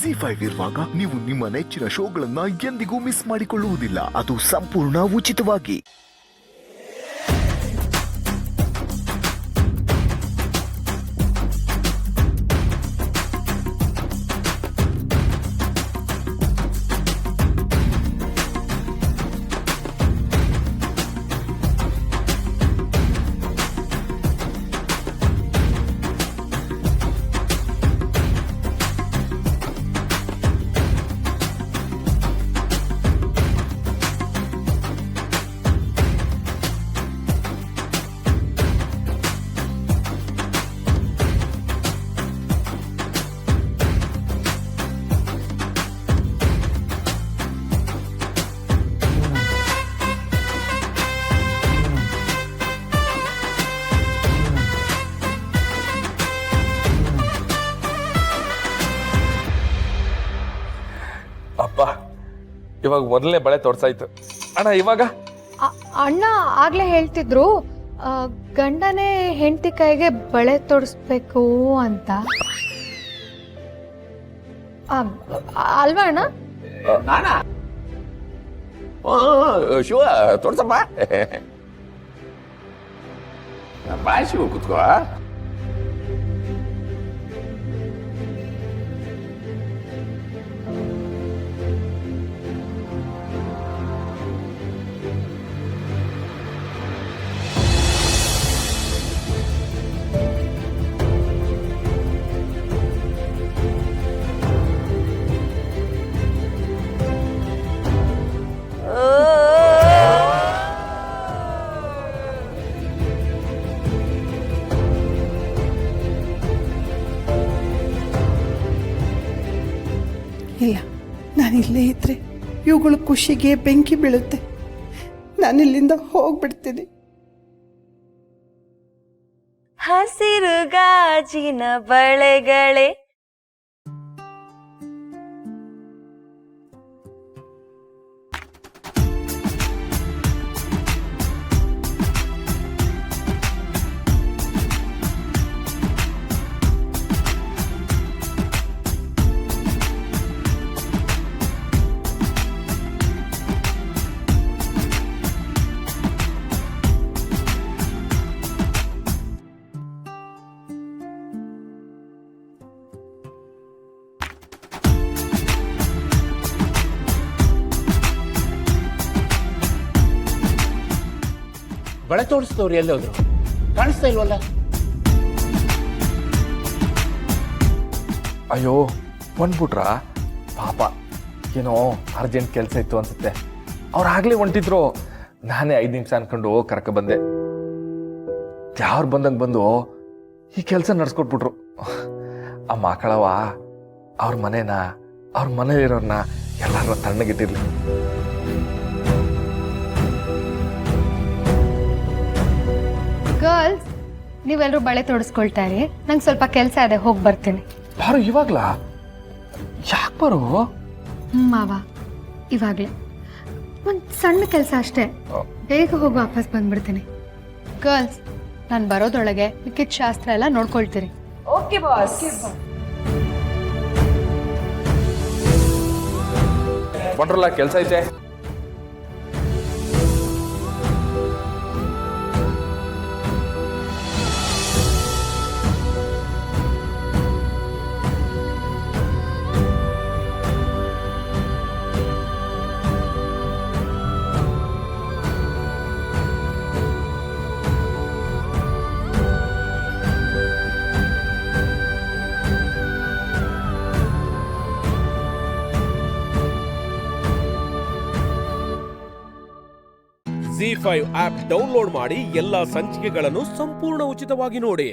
ಜಿ5 ಇರುವಾಗ ನೀವು ನಿಮ್ಮ ನೆಚ್ಚಿನ ಶೋಗಳನ್ನ ಎಂದಿಗೂ ಮಿಸ್ ಮಾಡಿಕೊಳ್ಳುವುದಿಲ್ಲ. ಅದು ಸಂಪೂರ್ಣ ಉಚಿತವಾಗಿ. ಅಪ್ಪ ಇವಾಗ ಮೊದಲನೇ ಬಳೆ ತೋರ್ಸಾಯ್ತು ಅಣ್ಣ. ಇವಾಗ ಅಣ್ಣ ಆಗ್ಲೇ ಹೇಳ್ತಿದ್ರು ಗಂಡನೇ ಹೆಂಡತಿ ಕೈಗೆ ಬಳೆ ತೋರಿಸ್ಬೇಕು ಅಂತ. ಅಲ್ವಾ ಅಣ್ಣ? ಶಿವ ತೋರ್ಸಪ್ಪ. ಬಾ ಶಿವ, ಕುತ್ಕೋ. ಇಲ್ಲ, ನಾನಿಲ್ಲೇ ಇದ್ರೆ ಇವುಗಳ ಖುಷಿಗೆ ಬೆಂಕಿ ಬೀಳುತ್ತೆ. ನಾನಿಲ್ಲಿಂದ ಹೋಗ್ಬಿಡ್ತೀನಿ. ಹಸಿರು ಗಾಜಿನ ಬಳೆಗಳೇ ಬಳೆ ತೋರಿಸಿದವ್ರು ಎಲ್ಲಿ ಹೋದ್ರು? ಕಾಣಿಸ್ತಾ ಇಲ್ವಲ್ಲ? ಅಯ್ಯೋ ಬಂದ್ಬಿಟ್ರಾ? ಪಾಪ ಏನೋ ಅರ್ಜೆಂಟ್ ಕೆಲಸ ಇತ್ತು ಅನ್ಸುತ್ತೆ. ಅವ್ರು ಆಗ್ಲೇ ಹೊಂಟಿದ್ರು. ನಾನೇ 5 ನಿಮಿಷ ಅನ್ಕೊಂಡು ಕರ್ಕ ಬಂದೆ. ಯಾರು ಬಂದಂಗೆ ಬಂದು ಈ ಕೆಲಸ ನಡ್ಸ್ಕೊಟ್ಬಿಟ್ರು. ಆ ಮಕ್ಕಳವ ಅವ್ರ ಮನೇನ, ಅವ್ರ ಮನೇಲಿರೋರ್ನ ಎಲ್ಲಾರು ತಣ್ಣಗಿಟ್ಟಿರ್ಲಿ. ಗರ್ಲ್ಸ್, ನೀವೆಲ್ಲರೂ ಬಳೆ ತೊಡಸ್ಕೊಳ್ತಾ ಇರಿ. ನಂಗೆ ಸ್ವಲ್ಪ ಕೆಲಸ ಇದೆ, ಹೋಗಿ ಬರ್ತೀನಿ. ಬಾರು ಇವಾಗ್ಲಾ? ಯಾಕೆ ಬಾರು? ಮಾವ, ಇವಾಗಲೇ ಒಂದು ಸಣ್ಣ ಕೆಲಸ ಅಷ್ಟೇ, ಬೇಗ ಹೋಗಿ ವಾಪಸ್ ಬಂದ್ಬಿಡ್ತೀನಿ. ಗರ್ಲ್ಸ್, ನಾನು ಬರೋದ್ರೊಳಗೆ ಮಿಕ್ಕಿದ ಶಾಸ್ತ್ರ ಎಲ್ಲ ನೋಡ್ಕೊಳ್ತೀರಿ. Okay boss. ಬಂದ್ರಲ್ಲ, ಕೆಲಸ ಐತೆ. ಜಿ5 ಆಪ್ ಡೌನ್ಲೋಡ್ ಮಾಡಿ ಎಲ್ಲಾ ಸಂಚಿಕೆಗಳನ್ನು ಸಂಪೂರ್ಣ ಉಚಿತವಾಗಿ ನೋಡಿ.